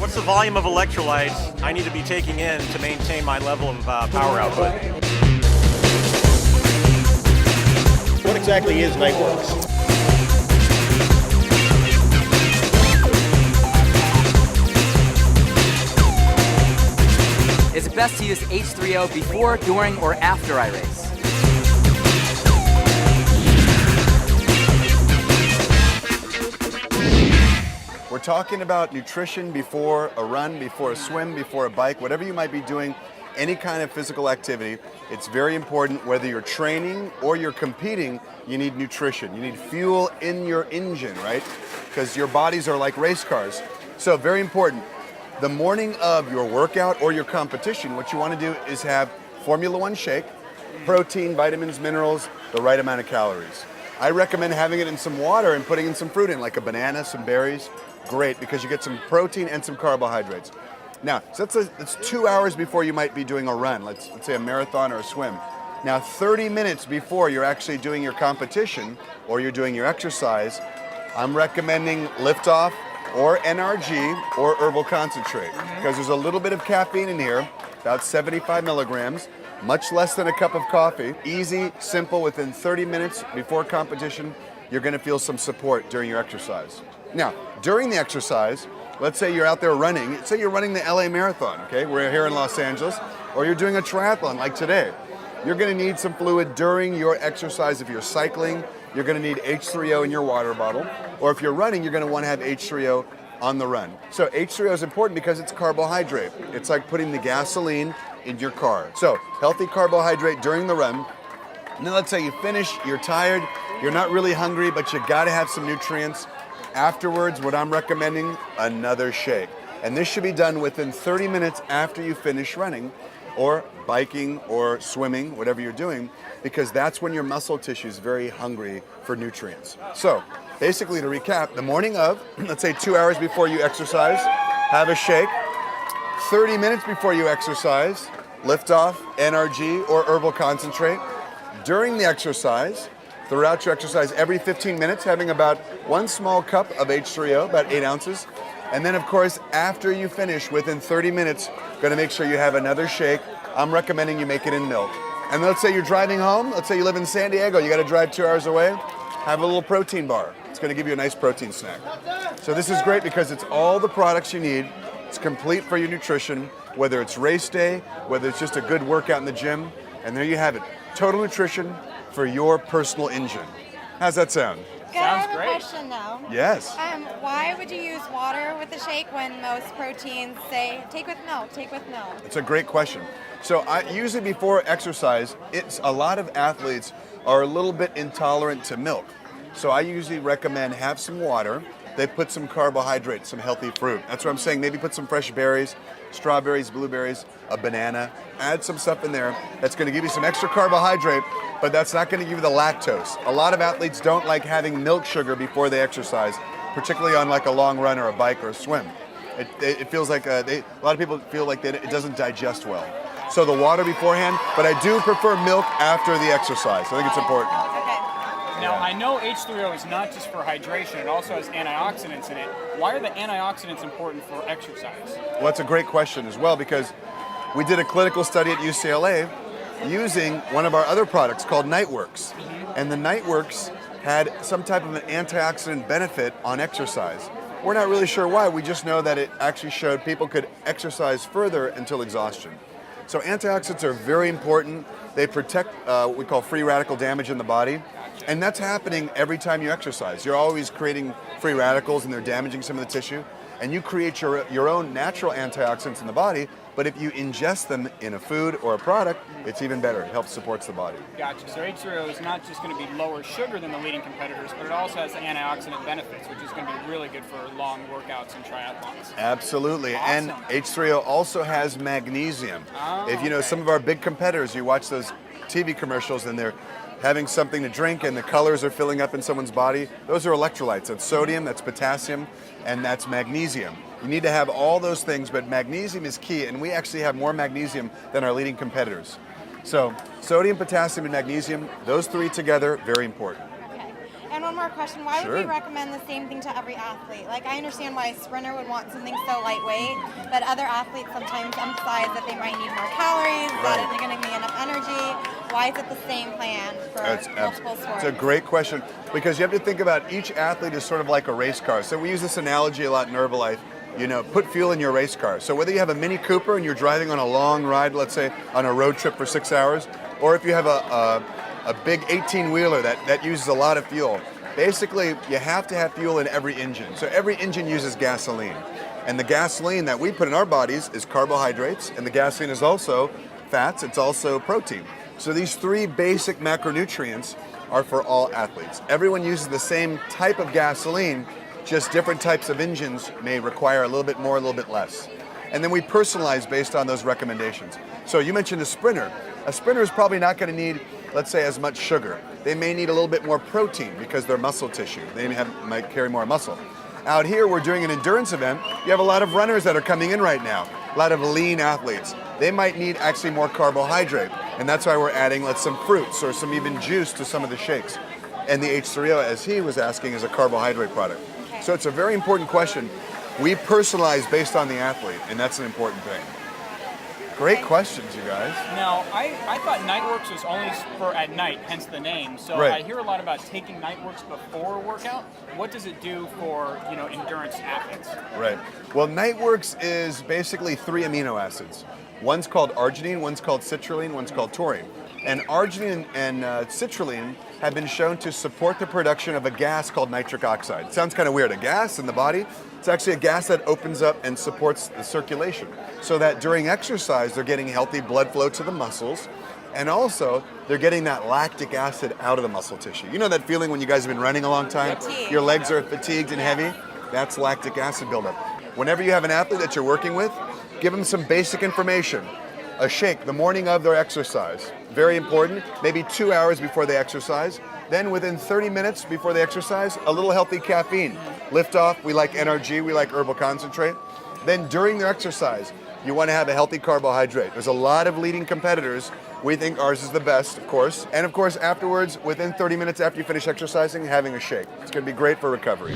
What's the volume of electrolytes I need to be taking in to maintain my level of power output? What exactly is Nightworks? Is it best to use H3O before, during, or after I race? We're talking about nutrition before a run, before a swim, before a bike, whatever you might be doing, any kind of physical activity. It's very important whether you're training or you're competing, you need nutrition. You need fuel in your engine, right? Because your bodies are like race cars. So very important. The morning of your workout or your competition, what you want to do is have Formula One shake, protein, vitamins, minerals, the right amount of calories. I recommend having it in some water and putting in some fruit in, like a banana, some berries. Great, because you get some protein and some carbohydrates. Now, so that's 2 hours before you might be doing a run, let's say a marathon or a swim. Now, 30 minutes before you're actually doing your competition or you're doing your exercise, I'm recommending liftoff or NRG or herbal concentrate, because there's a little bit of caffeine in here, about 75 milligrams, much less than a cup of coffee. Easy, simple, within 30 minutes before competition, you're gonna feel some support during your exercise. Now, during the exercise, let's say you're out there running, say you're running the LA Marathon, okay? We're here in Los Angeles, or you're doing a triathlon like today. You're gonna need some fluid during your exercise. If you're cycling, you're gonna need H3O in your water bottle, or if you're running, you're gonna wanna have H3O on the run. So H3O is important because it's carbohydrate. It's like putting the gasoline in your car. So healthy carbohydrate during the run. And then let's say you finish, you're tired, you're not really hungry, but you gotta have some nutrients. Afterwards, what I'm recommending, another shake. And this should be done within 30 minutes after you finish running or biking or swimming, whatever you're doing, because that's when your muscle tissue is very hungry for nutrients. So basically, to recap, the morning of, let's say 2 hours before you exercise, have a shake. 30 minutes before you exercise, lift off, NRG or herbal concentrate. During the exercise, throughout your exercise, every 15 minutes, having about 1 small cup of H3O, about 8 ounces. And then, of course, after you finish, within 30 minutes, gonna make sure you have another shake. I'm recommending you make it in milk. And let's say you're driving home, let's say you live in San Diego, you gotta drive 2 hours away, have a little protein bar. It's gonna give you a nice protein snack. So this is great because it's all the products you need. It's complete for your nutrition, whether it's race day, whether it's just a good workout in the gym, and there you have it. Total nutrition for your personal engine. How's that sound? Good. I have a question though. Yes. Why would you use water with the shake when most proteins say take with milk, take with milk? It's a great question. So I usually before exercise, it's a lot of athletes are a little bit intolerant to milk. So I usually recommend have some water. They put some carbohydrates, some healthy fruit. That's what I'm saying. Maybe put some fresh berries, strawberries, blueberries, a banana. Add some stuff in there that's going to give you some extra carbohydrate, but that's not going to give you the lactose. A lot of athletes don't like having milk sugar before they exercise, particularly on like a long run or a bike or a swim. It feels like a lot of people feel like it doesn't digest well. So the water beforehand, but I do prefer milk after the exercise. I think it's important. Now, I know H3O is not just for hydration, it also has antioxidants in it. Why are the antioxidants important for exercise? Well, that's a great question as well, because we did a clinical study at UCLA using one of our other products called Nightworks. And the Nightworks had some type of an antioxidant benefit on exercise. We're not really sure why, we just know that it actually showed people could exercise further until exhaustion. So antioxidants are very important. They protect what we call free radical damage in the body. And that's happening every time you exercise. You're always creating free radicals and they're damaging some of the tissue. And you create your own natural antioxidants in the body, but if you ingest them in a food or a product, it's even better. It helps supports the body. Gotcha. So H3O is not just going to be lower sugar than the leading competitors, but it also has the antioxidant benefits, which is going to be really good for long workouts and triathlons. Absolutely. Awesome. And H3O also has magnesium. If you know some of our big competitors, you watch those TV commercials and they're having something to drink and the colors are filling up in someone's body, those are electrolytes. That's sodium, that's potassium, and that's magnesium. You need to have all those things, but magnesium is key, and we actually have more magnesium than our leading competitors. So sodium, potassium, and magnesium, those three together, very important. Okay. And when one more question. Why Sure. would we recommend the same thing to every athlete? Like, I understand why a sprinter would want something so lightweight, but other athletes sometimes emphasize that they might need more calories, that Right. they're going to be enough energy. Why is it the same plan for multiple sports? It's a great question because you have to think about each athlete is sort of like a race car. So we use this analogy a lot in Herbalife. You know, put fuel in your race car. So whether you have a Mini Cooper and you're driving on a long ride, let's say on a road trip for 6 hours, or if you have a big 18-wheeler that uses a lot of fuel, basically you have to have fuel in every engine. So every engine uses gasoline. And the gasoline that we put in our bodies is carbohydrates, and the gasoline is also fats, it's also protein. So these three basic macronutrients are for all athletes. Everyone uses the same type of gasoline, just different types of engines may require a little bit more, a little bit less. And then we personalize based on those recommendations. So you mentioned a sprinter. A sprinter is probably not going to need, let's say, as much sugar. They may need a little bit more protein because they're muscle tissue. They might carry more muscle. Out here, we're doing an endurance event. You have a lot of runners that are coming in right now, a lot of lean athletes. They might need actually more carbohydrate. And that's why we're adding, some fruits or some even juice to some of the shakes. And the H3O, as he was asking, is a carbohydrate product. Okay. So it's a very important question. We personalize based on the athlete, and that's an important thing. Great questions, you guys. Now, I thought Nightworks was only for at night, hence the name. So Right. I hear a lot about taking Nightworks before a workout. What does it do for, endurance athletes? Right. Well, Nightworks is basically 3 amino acids. One's called arginine, one's called citrulline, one's called taurine. And arginine and citrulline have been shown to support the production of a gas called nitric oxide. It sounds kind of weird, a gas in the body. It's actually a gas that opens up and supports the circulation so that during exercise they're getting healthy blood flow to the muscles, and also they're getting that lactic acid out of the muscle tissue. You know that feeling when you guys have been running a long time? Fatigue. Your legs are fatigued and heavy? That's lactic acid buildup. Whenever you have an athlete that you're working with, give them some basic information. A shake the morning of their exercise, very important, maybe 2 hours before they exercise. Then within 30 minutes before they exercise, a little healthy caffeine. Lift off, we like NRG, we like herbal concentrate. Then during their exercise, you want to have a healthy carbohydrate. There's a lot of leading competitors. We think ours is the best, of course. And of course, afterwards, within 30 minutes after you finish exercising, having a shake. It's going to be great for recovery.